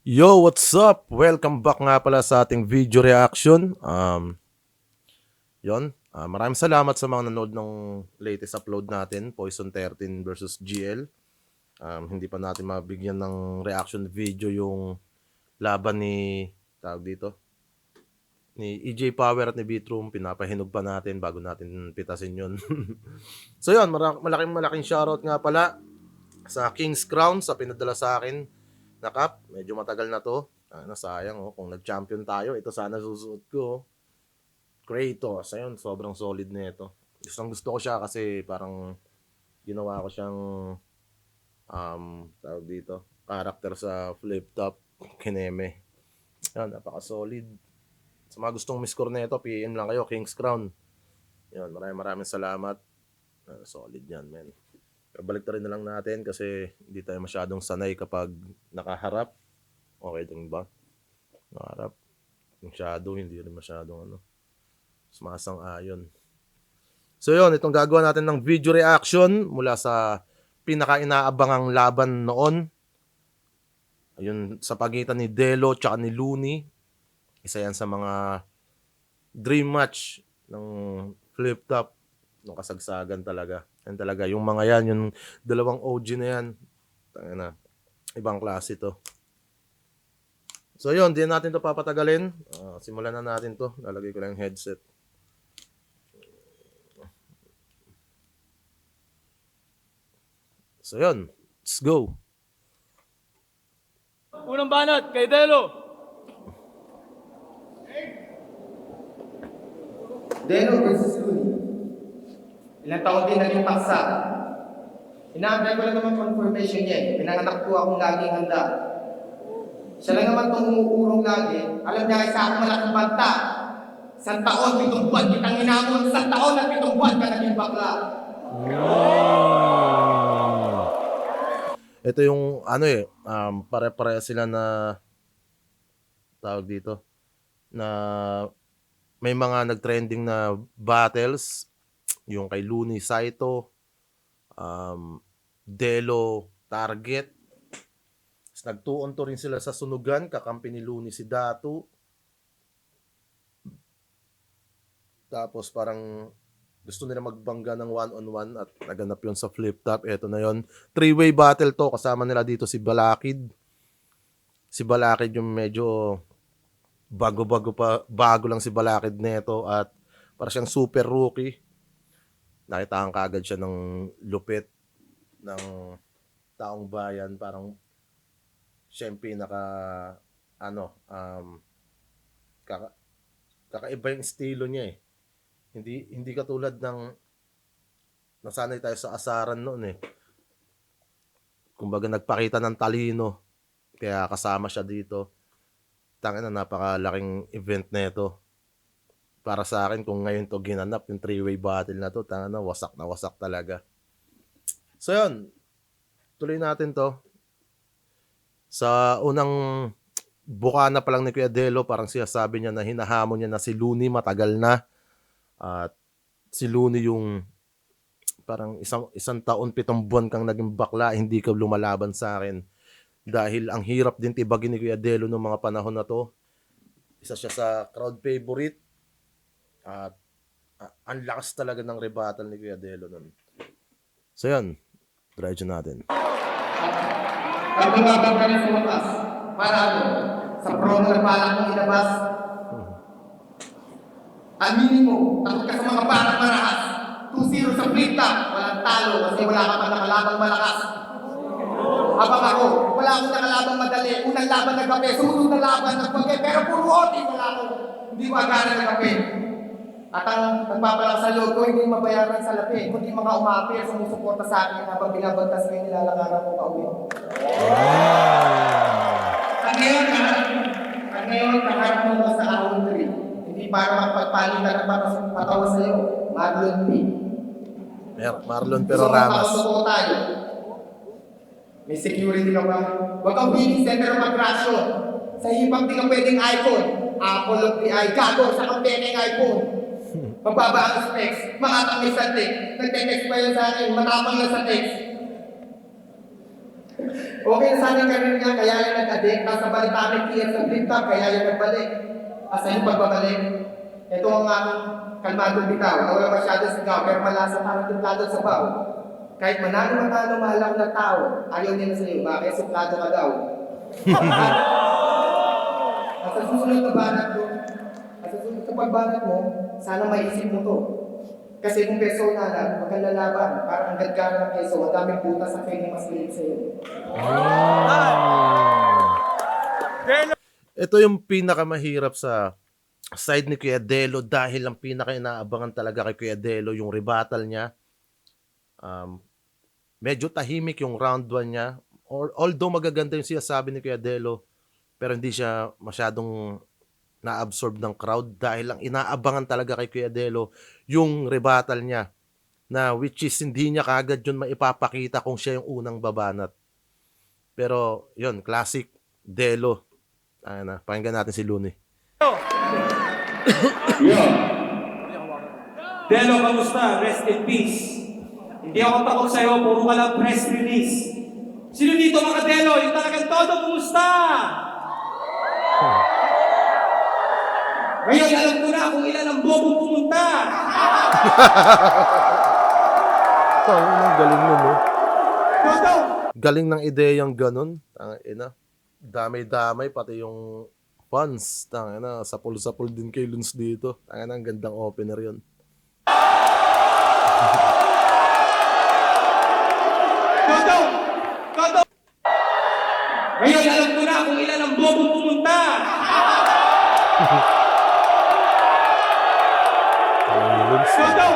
Yo, what's up? Welcome back nga pala sa ating video reaction. Maraming salamat sa mga nanood ng latest upload natin, Poison 13 versus GL. Hindi pa natin mabigyan ng reaction video yung laban ni ni EJ Power at ni Beatroom. Pinapahinog pa natin bago natin pitasin yun. So yun, malaking shoutout nga pala sa King's Crown sa pinadala sa akin na cup. Medyo matagal na to. Sayang kung nag-champion tayo, ito sana susuot ko. Kratos, ayun, sobrang solid na ito. Gusto ko siya kasi parang ginawa ko siyang character sa flip top kineme. Yan, napaka-solid. Sa mga gustong miscore na ito, PM lang kayo, King's Crown. Yan, maraming salamat. Solid yan, men. Balik na rin na lang natin kasi hindi tayo masyadong sanay kapag nakaharap. Okay din ba? Nakaharap. Yung shadow, hindi rin masyadong sumasang-ayon. So yun, itong gagawa natin ng video reaction mula sa pinaka-inaabangang laban noon. Ayun, sa pagitan ni Delo tsaka ni Looney. Isa yan sa mga dream match ng flip top ng kasagsagan talaga. Yan talaga, yung mga yan, yung dalawang OG na yan, ibang klase to. So yun, di natin to papatagalin. Simulan na natin to. Lalagay ko lang yung headset. So yun, let's go. Unang banat kay Delo. Delo versus Looney. Ilang taon din naging paksa. Inaantay ko lang naman confirmation niya. Pinanganak ko akong laging handa. Siya lang naman itong umuurong lagi. Alam niya isa akong malaking banta. 1 taon, 7 buwan kitang inamon. 1 taon at 7 buwan ka naging bakla. Ito yung pare-pare sila na na may mga nag-trending na battles, yung kay Looney Saito, Delo Target. Nagtuon to rin sila sa sunugan, kakampi ni Looney si Datu. Tapos parang gusto nila magbangga ng one-on-one at naganap yun sa flip top. Ito na yun. 3-way battle to. Kasama nila dito si Balakid. Si Balakid yung medyo bago lang si Balakid neto at para siyang super rookie. Nakitaan kaagad siya ng lupit ng taong bayan. Parang siya yung kakaiba yung estilo niya eh. Hindi katulad ng nasanay tayo sa asaran noon eh. Kumbaga nagpakita ng talino. Kaya kasama siya dito. Napakalaking event na ito. Para sa akin, kung ngayon to ginanap, yung 3-way battle na to, wasak na wasak talaga. So yun, tuloy natin to. Sa unang bukana pa lang ni Kuya Delo, parang sabi niya na hinahamon niya na si Looney matagal na. At si Looney yung parang isang taon, 7 buwan kang naging bakla, hindi ka lumalaban sa akin. Dahil ang hirap din tibagin ni Kuya Delo noong mga panahon na to. Isa siya sa crowd favorite. At ang lakas talaga ng rebuttal ni Kuya Delo nun. So yan, try natin. Pag lumabang ka rin sa wakas, para sa promo na balak mong ilabas, aminin mo, takot ka sa mga parang marahas. 2-0 sa flip top, walang talo kasi wala ka pang nakalabang malakas. Habang ako, wala akong nakalabang madali. Unang laban ng kape, sumunod na laban ng pagke, pero puro oti wala ako. Hindi ko agana ng kape. At ang nagpapalak sa loob ko, hindi mabayaran sa lapi, kundi mga umapir, sumusuporta sa akin habang binabagtas ko yung nilalakaran ko pauwi. At ngayon, kaharap mo ko sa ahon 3. Hindi para magpagpalitan ng patawa sa iyo, Marlon P. Marlon pero Ramas. So, tayo. May security ka ba? Huwag kang billing center of attraction. Sa hipag di ka pwedeng iPhone. Apple of the eye. Gago, sa kang pwedeng iPhone. Mababa ang specs. Makatamis sa text. Nagte-text pa yun sa akin. Matapang na sa text. Okay na sana yung karir niya, kaya yan nag-addict. Nasa balita may TF ng flip-top, kaya yan nagbalik. Asa yung pagbabalik? Ito ang aking kalmadong bitaw. Nawala masyado sigaw, pero malasa parang timplado sa baw. Kahit manalo, mahal ako ng tao. Ayaw nila sa'yo, bakit suplado ka daw? At sa susunod na banat mo, at sa susunod na pagbanat mo, sana maisip mo to. Kasi kung peso na lang, huwag kang lalaban. Parang ang gadgara ng peso, ang daming butas ang pwede mas liit sa'yo. Ito yung pinakamahirap sa side ni Kuya Delo dahil ang pinaka-inaabangan talaga kay Kuya Delo yung rebuttal niya. Medyo tahimik yung round 1 niya. Although magaganda yung sinasabi ni Kuya Delo, pero hindi siya masyadong na-absorb ng crowd dahil ang inaabangan talaga kay Kuya Delo yung rebuttal niya na which is hindi niya kagad yun maipapakita kung siya yung unang babanat. Pero yun, classic Delo. Na, pakinggan natin si Looney. Yo. Delo, kamusta? Rest in peace. Hindi ako takot sa'yo, puro ka lang press release. Sino dito mga Delo? Yung talagang todo, kumusta? Ngayon, alam ko na kung ilan ang bobo pumunta. Ang galing nun, no? Todo! Galing ng ideyang ganun. Ina, damay-damay, pati yung fans. Tangina, sapul-sapul din kay Luns dito. Tangina, ang gandang opener yun. Todo! Todo! Ngayon, alam ko na kung ilan ang bobo pumunta. Luns. Todo!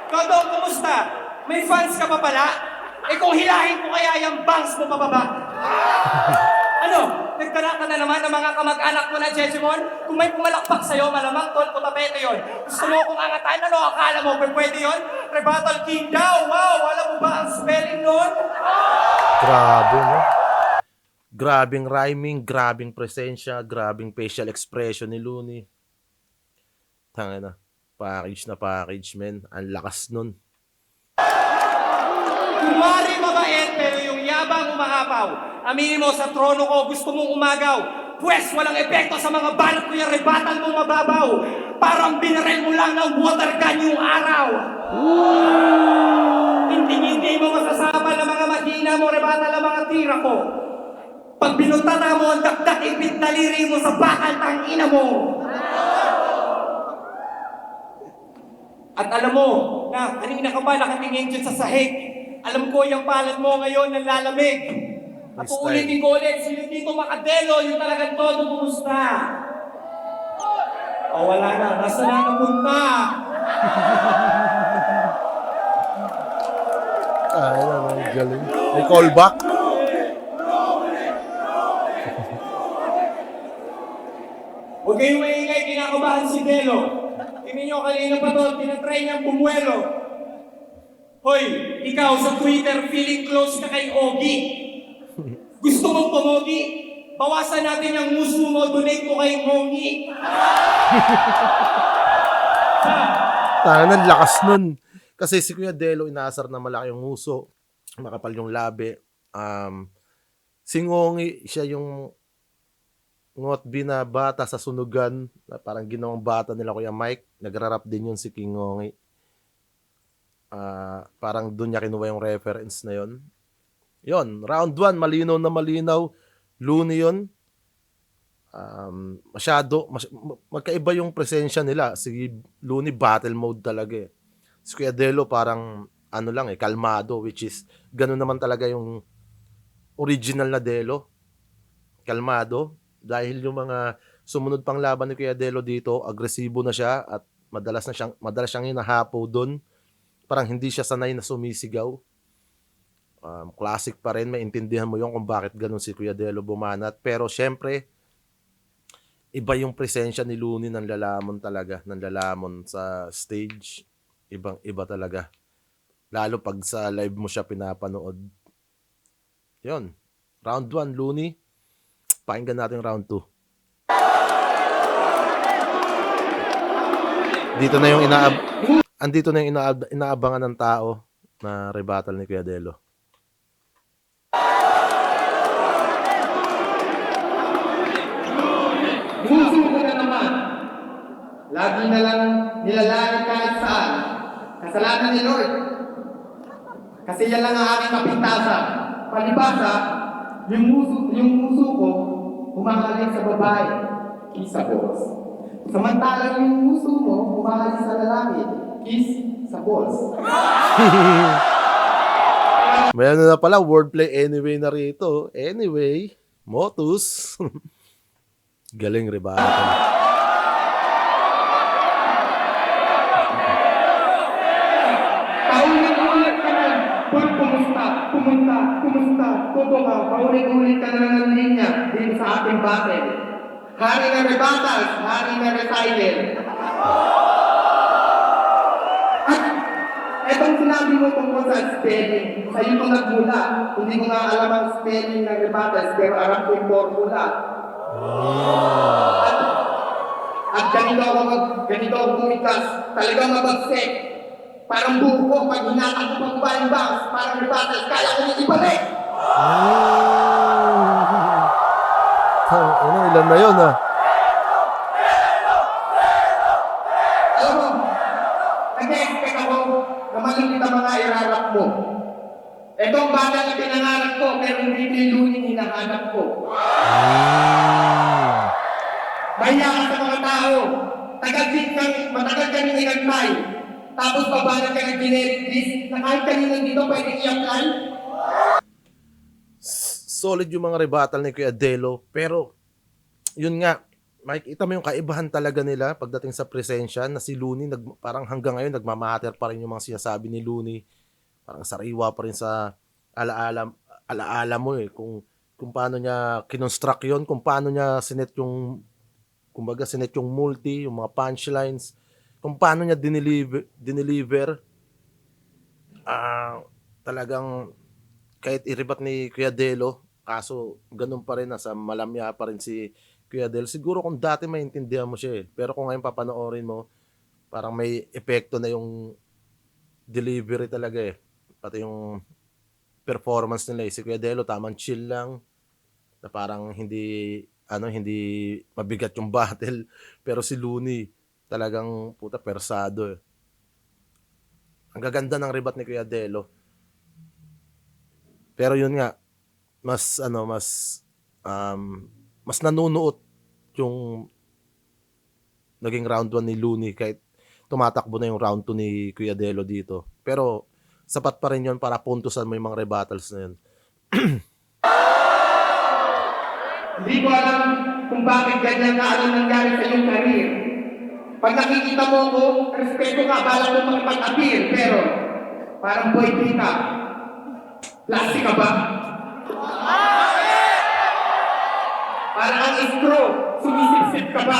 Todo, kumusta? May fans ka pa pala? Eh kung hilahin ko kaya yung bangs mo pababa? Ano? Nagtara ka na naman ng mga kamag-anak mo na Jejimon? Kung may pumalakpak sa'yo, malamang tol ko tapete yun. Gusto mo akong angatan? Ano? Akala mo pwede yun? Rebuttal King daw! Wow! Alam mo ba ang spelling nun? Grabe, no? Grabing rhyming, grabing presensya, grabing facial expression ni Looney. Tangina, na package, men. Ang lakas nun. Kumari mabait, pero yung yabang umahapaw. Aminin mo sa trono ko, gusto mong umagaw. Pwes, walang epekto sa mga banat ko yung rebuttal mo mababaw. Parang binarel mo lang ng water gun yung araw. Hindi mo masasabal ang mga mahina mo, rebuttal ang mga tira ko. Pag binutata mo, ang dakdak ipit daliri mo sa bakal tangina mo. At alam mo, na kanina ka pa nakatingin dyan sa sahig. Alam ko yung palad mo ngayon ng lalamig. At Nice uulitin ko ulit, sino dito makadelo, yung talagang todo kumusta? O wala na, nasa na napunta? Ang galing. May callback. Huwag kayong maingay, kinakabahan si Delo. Tingnan nyo kanina pa to, tinatry niyang bumuelo. Hoy, ikaw sa Twitter, feeling close ka kay Ogie. Gusto mong pumogi? Bawasan natin yung muso mo, donate ko kay Mongi. Tangan, lakas nun. Kasi si Kuya Delo, inaasar na malaki yung uso. Makapal yung labi. Si Ngongi, siya yung ngot na bata sa sunugan. Na parang ginawang bata nila Kuya Mike. Nagrarap din yun si King Ngongi. Parang doon niya kinuha yung reference na yun. Yon, round 1, malinaw na malinaw. Looney yun. Magkaiba yung presensya nila. Si Looney, battle mode talaga eh. Si Kuya Delo parang, kalmado, which is, ganun naman talaga yung original na Delo. Kalmado. Dahil yung mga sumunod pang laban ni Kuya Delo dito, agresibo na siya at madalas siyang hinahapo doon. Parang hindi siya sanay na sumisigaw. Classic pa rin, maintindihan mo yung kung bakit ganun si Kuya Delo bumanat. Pero syempre, iba yung presensya ni Looney ng lalamon talaga, ng lalamon sa stage. Ibang-iba talaga. Lalo pag sa live mo siya pinapanood. Yun. Round 1, Looney. Pakinggan natin round 2. Andito na yung inaabangan ng tao na rebuttal ni Kuya Delo. Lagi na lang nilalangit kahit saan. Kasalanan ni Lord. Kasi yan lang ang aking kapintasan. Palibasa, yung puso ko, humahalin sa babae, kiss sa boss. Samantalang yung puso mo, humahalin sa lalaki, kiss sa boss. May ano na pala, wordplay anyway na rito. Anyway, Motus. Galing rebata. Paulit-ulit ka na. Kumusta? Todo ka. Paulit-ulit ka na ng linya dito sa ating battle. Hari na rebatas, hari na recycle. At etong sinabi mo tungkol sa spelling, sa iyo ko nagmula. Hindi ko nga alam ang spelling ng rebatas, pero alam ko yung formula. At ganito ako bumikas. Talagang mabagsik. Parang buko, pag hinatak ko pang bang bangs, parang rebatas, kaya ko yung ibalik. Ano, ilan na yun ah? Alam mo, nag-expect ako na malupit ang mga irarap mo. Itong bata na pinangarap ko, pero hindi ko yung luning hinahanap ko. Mahiya ka sa mga tao. Matagal kami inagtay. Tapos babanat ka ng generic list na kahit kanina dito pwede i-apply. Solid yung mga rebuttal ni Kuya Delo, pero yun nga, makikita mo yung kaibahan talaga nila pagdating sa presensya na si Looney, parang hanggang ngayon nagmamatter pa rin yung mga sinasabi ni Looney. Parang sariwa pa rin sa alaala mo kung paano niya kinonstruct yun, kung paano niya sinet yung multi, yung mga punchlines, kung paano niya dineliver. Talagang kahit iribat ni Kuya Delo, kaso ganun pa rin, nasa malamya pa rin si Kuya Delo. Siguro kung dati maintindihan mo siya pero kung ngayon papanoorin mo, parang may epekto na yung delivery talaga pati yung performance nila si Kuya Delo tamang chill lang, na parang hindi mabigat yung battle, pero si Looney talagang puta persado Ang gaganda ng rebat ni Kuya Delo. Pero yun nga, mas nanunuot yung naging round 1 ni Looney kahit tumatakbo na yung round 2 ni Kuya Delo dito. Pero sapat pa rin yun para puntusan mo yung mga rebattles na yun. Hindi ko alam kung bakit ganyan na ano nangyari sa iyong career. Pag nakikita mo ko, respeto ka, bala mo makipag-appeal, pero parang boy ka. Plastic ka ba? Parang ang straw, sumisip-sip ka ba?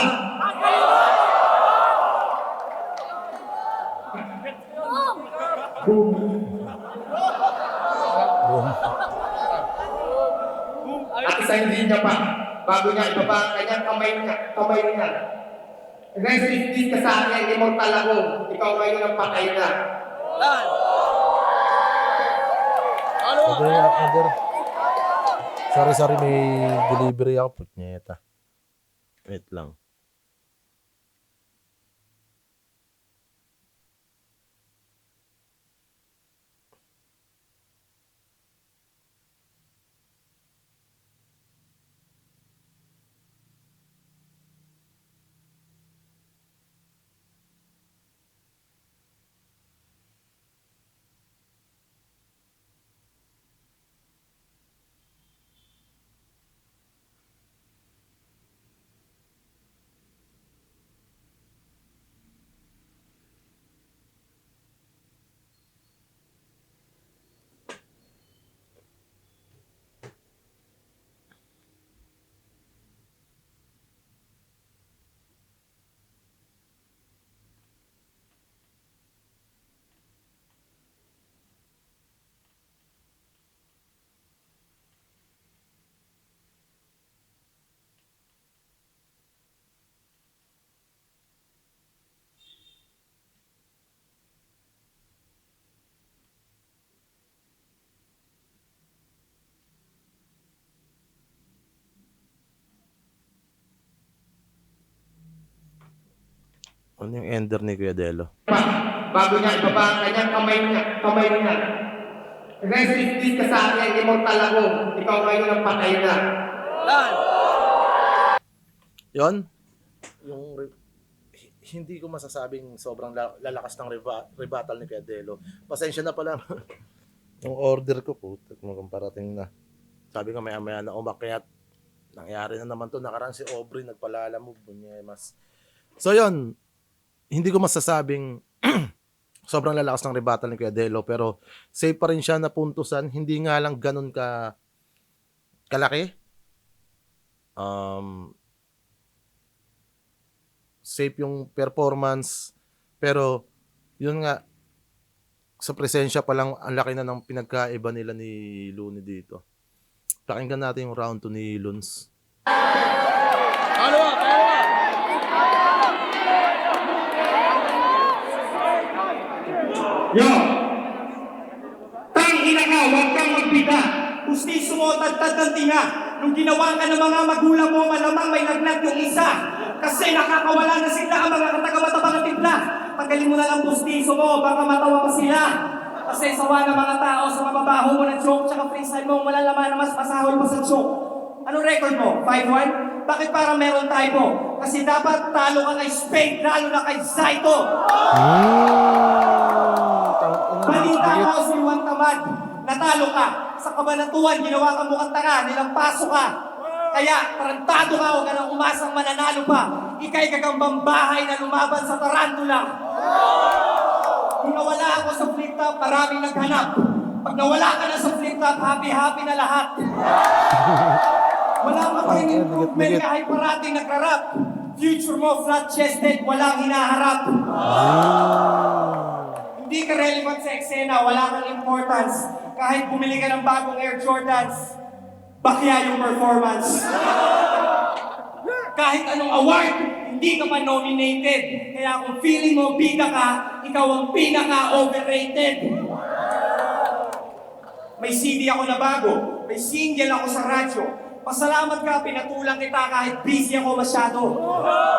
At isa hindi niya pa, bago niya ibaba ang kanyang kamay niya. Rest in peace ka sa akin, immortal ako. Ikaw ngayon ang patay na. Sorry, may delivery ako. Putnyeta. Wait lang. Ano yung ender ni Kuya Delo? Bago niya ibaba ang kanyang kamay niya. Rest in peace ka sa akin, immortal ako. Ikaw ngayon ang patay na. Yon, hindi ko masasabing sobrang lalakas ng rebuttal ni Kuya Delo. Pasensya na pala. Yung order ko po, parating na. Sabi ko maya-maya na umakyat. Nangyari na naman to, nakaraan si Aubrey, nagpalalamove. Mas. So yon, hindi ko masasabing sobrang lalakas ng rebuttal ni Kuya Delo, pero safe pa rin siya na puntusan. Hindi nga lang ganun kalaki. Safe yung performance, pero yun nga, sa presensya pa lang, ang laki na ng pinagkaiba nila ni Looney dito. Pakinggan natin yung round 2 ni Luns. Yo! Tangina ka, huwag kang magbida. Gustiso mo, tagtad ng tinga. Nung ginawa ka ng mga magulang mo, malamang may lagnat yung isa. Kasi nakakawala na sila ang mga katagamatabang at timpla. Tagalin mo na lang gustiso mo, baka matawa pa sila. Kasi sawa ng mga tao sa mababaho mo ng joke, tsaka freestyle mo, wala laman na mas pasahol pa sa joke. Anong record mo? 5-1? Bakit parang meron typo? Kasi dapat talo ka kay Spade, lalo na kay Zaito. Balita ko si Juan Tamad, natalo ka. Sa kabanatuan, ginawa ka mukhang tanga, nilampaso ka. Kaya, tarantado ka, huwag ka nang umasang mananalo pa. Ika'y gagambang bahay na lumaban sa tarantula. Kung nawala ako sa flip top, maraming naghanap. Pag nawala ka na sa flip top, happy-happy na lahat. Wala ka pa rin improvement kahit parating nagrarap. Future mo, flat-chested, walang hinaharap. Hindi ka relevant sa eksena, wala kang importance. Kahit bumili ka ng bagong Air Jordans, bakya yung performance. Kahit anong award, hindi ka pa nominated. Kaya kung feeling mo bida ka, ikaw ang pinaka-overrated. May CD ako na bago, may single ako sa radyo. Pasalamat ka, pinatulang kita kahit busy ako masyado.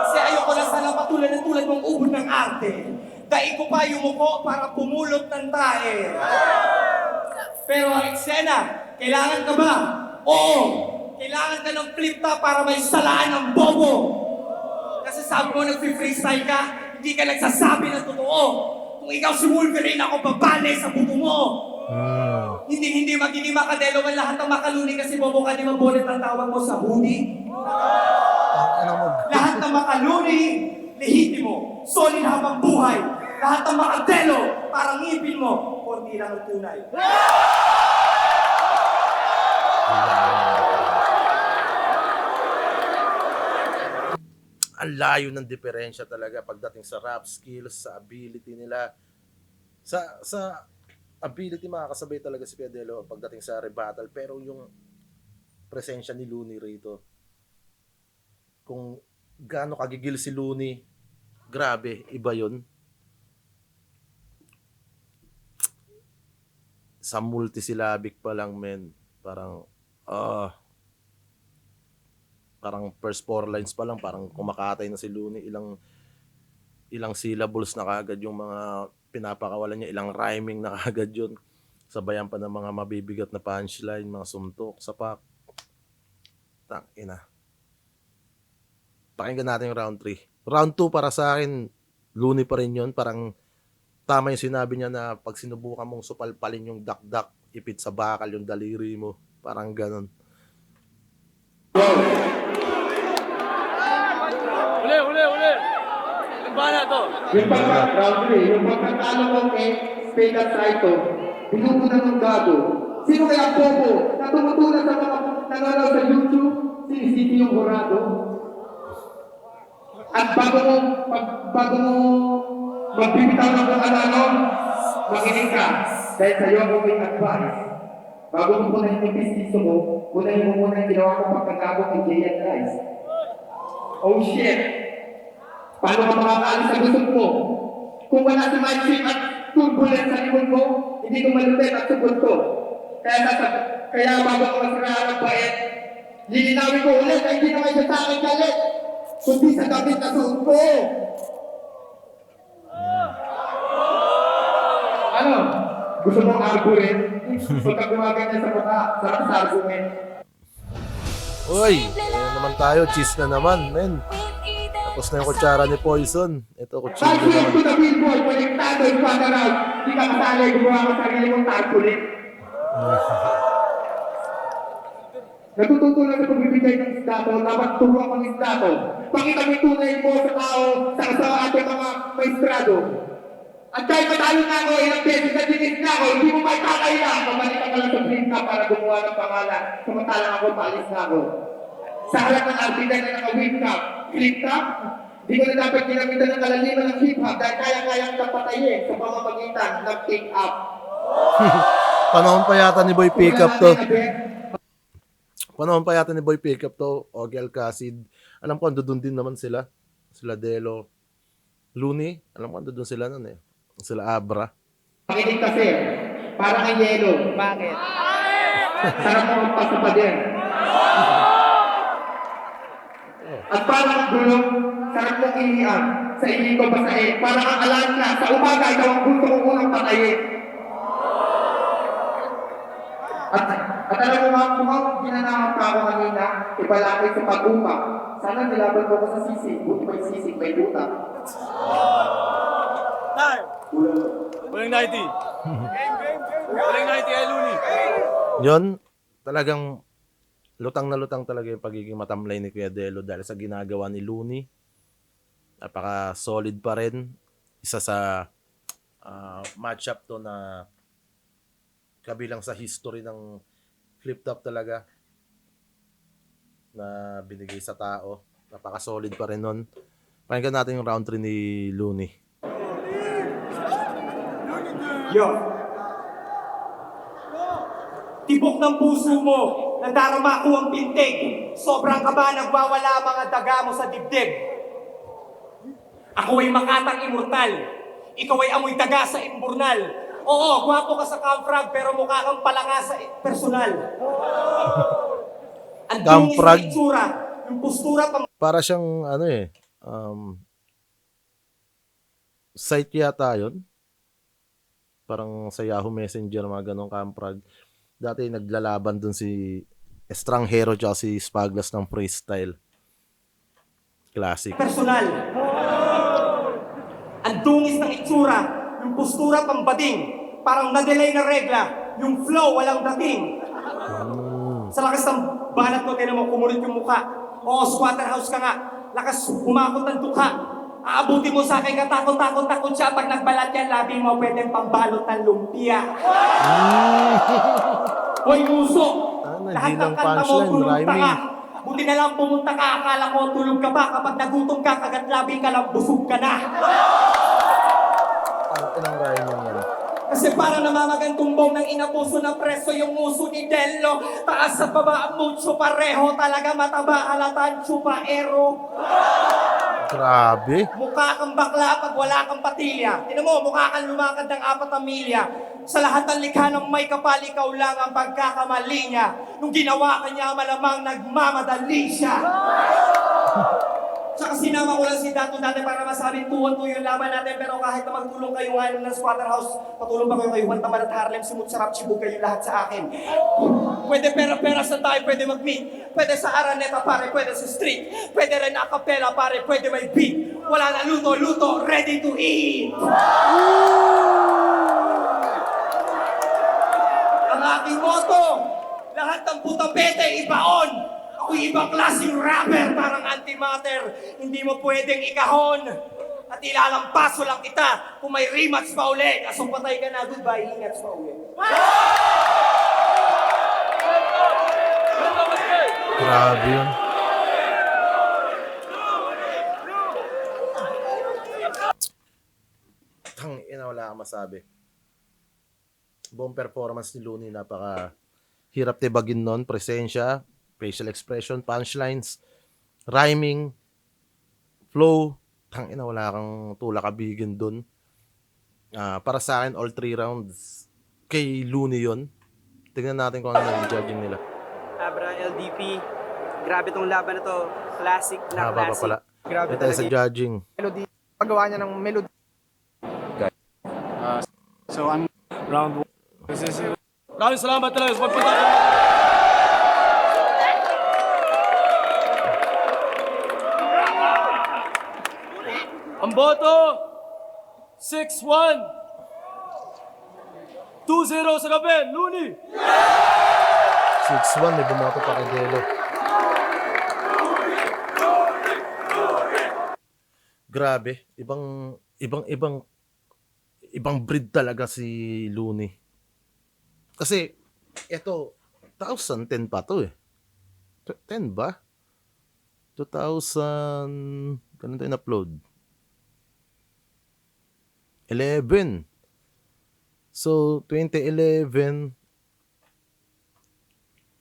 Kasi ayoko na sana patulan ng tulad mong ubod ng arte. Daig ko pa yumuko para pumulot ng tae. Pero ang eksena, kailangan ka ba? Oo! Kailangan ka ng flip top para may salaan ng bobo. Kasi sabi mo nag-freestyle ka, hindi ka nagsasabi ng totoo. Kung ikaw si Wolverine, ako babale sa buto mo. Hindi magiging makadelo ang lahat ng makaluni kasi bobo ka di mabonet ang tawag mo sa huni. Lahat ng makaluni, lehitimo, solid habang buhay. Lahat ng makadelo, parang ngipin mo, konti lang ang tunay. Ang layo ng diferensya talaga pagdating sa rap skills, sa ability nila. Sa ability makakasabay talaga si Kuya Delo pagdating sa rebuttal, pero yung presensya ni Looney rito, kung gaano kagigil si Looney, grabe, iba yun. Sa multisyllabic pa lang, men, parang first 4 lines pa lang, parang kumakatay na si Looney, ilang syllables na kagad yung mga pinapakawalan niya, ilang rhyming na kagad yun. Sabayan pa ng mga mabibigat na punchline, mga suntok, sapak. Tangina. Pakinggan natin yung round 3. Round 2 para sa akin, Looney pa rin yun. Parang tama yung sinabi niya na pag sinubukan mong supalpalin yung dakdak, ipit sa bakal yung daliri mo. Parang ganun. Uli. Ano ba na to? Yung round 3, yung pagkatalo ko kay Spade at Zaito, binubunan ng gago. Sino kaya bobo na tumutunan sa mga nanonood sa YouTube? Sinisiti yung horado. At bago mo magbibitaw ng kung ano, makinig ka. Dahil sa'yo ako may advice. Bago mo muna yung business mo, unahin mo muna yung ginawa ko pagkakabot ng J.N. Rice. Oh shit! Paano ka makakaalis sa gusot mo? Kung wala si Mike Chip at turbulence sa likod mo, hindi ko malupit at sugot ko. Kaya bago ko masiraan ng bait, lilinawin ko ulit na hindi naman siya sa akin galit, kundi sa gamit na suot ko. Gusto mong argument? Huwag ka gumagana sa mukha. Sarap sa argument. Uy, ayan naman tayo. Cheese na naman, men. Tapos na yung kutsara ni Poison. Ito, kutsara Tarpaulin naman. to the billboard. Konektado yung pag-around. Hindi ka kasali. Gumawa ka sarili mong tarpaulin. Natututo lang sa pagbibigay ng isda to. Dapat turuan ang isda to. Pakita mo yung tunay mo sa tao sa ating mga maestrado. At kahit matalo na ako, ilang beses na dinis na ako, hindi mo may kakailang. Pabalik ka lang sa Blinka para gumawa ng pangalan. Samantalang ako, paalis na ako. Sa harap ng artida na naka-win cup, flip cup, di ko na dapat ginamitan ng kalaliman ng hip-hop dahil kaya-kayang kapatayin sa pamamagitan ng pick-up. Panahon pa yata ni Boy Pickup to. Panahon pa yata ni Boy Pickup to. Ogie Alcacid. Alam ko, ando doon din naman sila. Sila Delo. Looney. Alam ko, ando doon sila nun eh. Sila Abra. Pakinig kasi, parang ang yelo. Bakit? Sarap mo magpasa pa din. At parang ang gulong, sarap mong inihan. Sa ihi ko basahin. Parang ang alam na, sa umaga, ikaw ang gusto kong unang patayin. At alam mo mga mukhang ginanahan pa ako kanina, ibalakay sa pag-upa. Sana nilaban ko sa sisig, buti may sisig, may buta. Walang 90. Walang 90 ay Looney. Yon, talagang lutang na lutang talaga yung pagiging matamlay ni Kuya Delo dahil sa ginagawa ni Looney. Napaka solid pa rin. Isa sa matchup to na kabilang sa history ng flip top talaga na binigay sa tao. Napaka solid pa rin nun. Pakinggan natin yung round 3 ni Looney. Yo! Tibok ng puso mo, nadarama ko ang pintig. Sobrang kaba, nagwawala mga daga mo sa dibdib. Ako ay makatang immortal. Ikaw ay amoy daga sa imburnal. Oo, gwapo ka sa camfrag, pero mukha kang palanga sa personal. Ang dungis Camfrag? ng itsura, yung postura pang... Para siyang ano eh, site yata yun. Parang sa Yahoo Messenger, mga ganong camprag. Dati naglalaban dun si Estranghero tsaka si Spaglas ng freestyle. Classic. personal. Ang dungis ng itsura, yung postura pambading, parang na-delay na regla, yung flow walang dating. Sa lakas ng banat mo, tinan mo, kumulit yung mukha. Oo, squatter house ka nga, lakas umakot ng dukha. Aabuti mo sa akin, katakot siya. Pag nagbalat yan, labi mo, pwedeng pambalot ng lumpia. Hoy, muso! Lahat ng nagilang kanta mo, punchline, tulog ka rhyming. nga. Buti na lang pumunta ka, akala ko tulog ka ba? Kapag nagutom ka, kagat labi ka lang, busog ka na. Ang inang rhyming yan. Kasi para namamagantong bong ng inapuso ng preso yung muso ni Dello. Taas at baba ang mucho pareho. Talaga mataba halatan chupaero. Grabe. Mukha kang bakla pag wala kang patilya. Tinan mo, mukha kang lumakad ng 4 na milya. Sa lahat ng likha ng may kapal, ikaw lang ang pagkakamali niya. Nung ginawa ka niya, malamang nagmamadali siya. Tsaka sinama ko lang si Dato dati para masabing 2-2 yung laban natin. Pero kahit na magtulong kayo nga ng squatter house, patulong pa kayo kayo, Tamad at Harlem, Simut, Sarap, Chibog kayo lahat sa akin. Pwede pera-pera sa tayo, pwede mag-meet. Pwede sa Araneta pare, pwede sa street. Pwede rin a cappella pare, pwede may beat. Wala na luto, ready to eat. Ang aking motto, lahat ng putang bete, ibaon. Ako'y ibang klaseng rapper, parang antimatter. Hindi mo pwedeng ikahon. At ilalampaso lang kita kung may rematch pa uli. Kasong patay ka na, goodbye, ingat pa uli. Grabe yun. Ina, wala kang masabi. Buong performance ni Looney, napaka hirap tibagin nun. Presensya, facial expression, punchlines, rhyming, flow. Ina, wala kang tulak-abigin dun. Para sa akin, all 3 rounds kay Looney yun. Tingnan natin kung ano yung judging nila. Abra, LDP. Grabe tong laban na to. Classic na Haba pa classic. pala. Grabe Ito tayo sa talaga. judging. Melody. Paggawa niya ng melody. So, ang round Maraming salamat talaga sa pagpunta. Ang boto, 6-1. 2-0 sa gabi, Looney. 6-1, may bumoto pa kay Delo. Grabe, ibang breed talaga si Looney. Kasi eto 2010 pa to eh. 10 ba? 2000 kailan tayo in-upload? 11. So 2011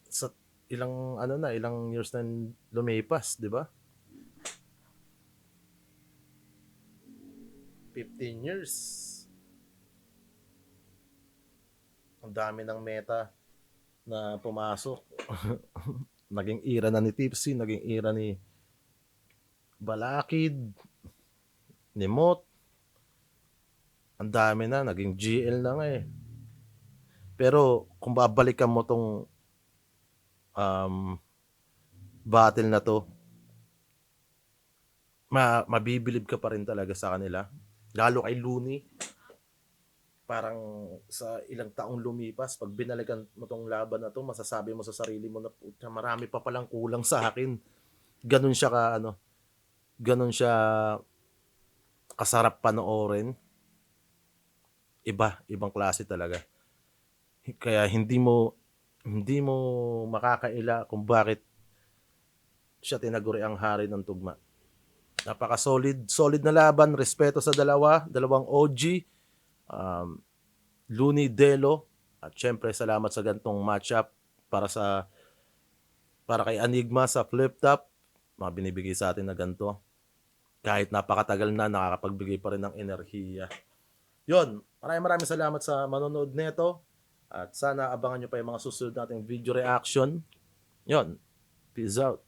sa ilang years na lumipas, di ba? 15 years. Ang dami ng meta na pumasok. Naging era na ni Tipsy, naging era ni Balakid, ni Mot. Ang dami na, naging GL na nga eh. Pero kung babalikan mo tong battle na to, mabibilib ka pa rin talaga sa kanila. Lalo kay Looney. Parang sa ilang taong lumipas, pag binalikan mo tong laban na to, masasabi mo sa sarili mo na puta, marami pa palang kulang sa akin. Ganun siya ganun siya kasarap panoorin. Ibang klase talaga. Kaya hindi mo makakaila kung bakit siya tinaguri ang hari ng tugma. Napaka-solid na laban, respeto sa dalawang OG, Looney, Delo, at syempre salamat sa gantong matchup para kay Enigma sa flip top, mga binibigay sa atin na ganto. Kahit napakatagal na, nakakapagbigay pa rin ng enerhiya. Yon, maraming salamat sa manonood nito at sana abangan nyo pa yung mga susunod nating video reaction. Yon, peace out.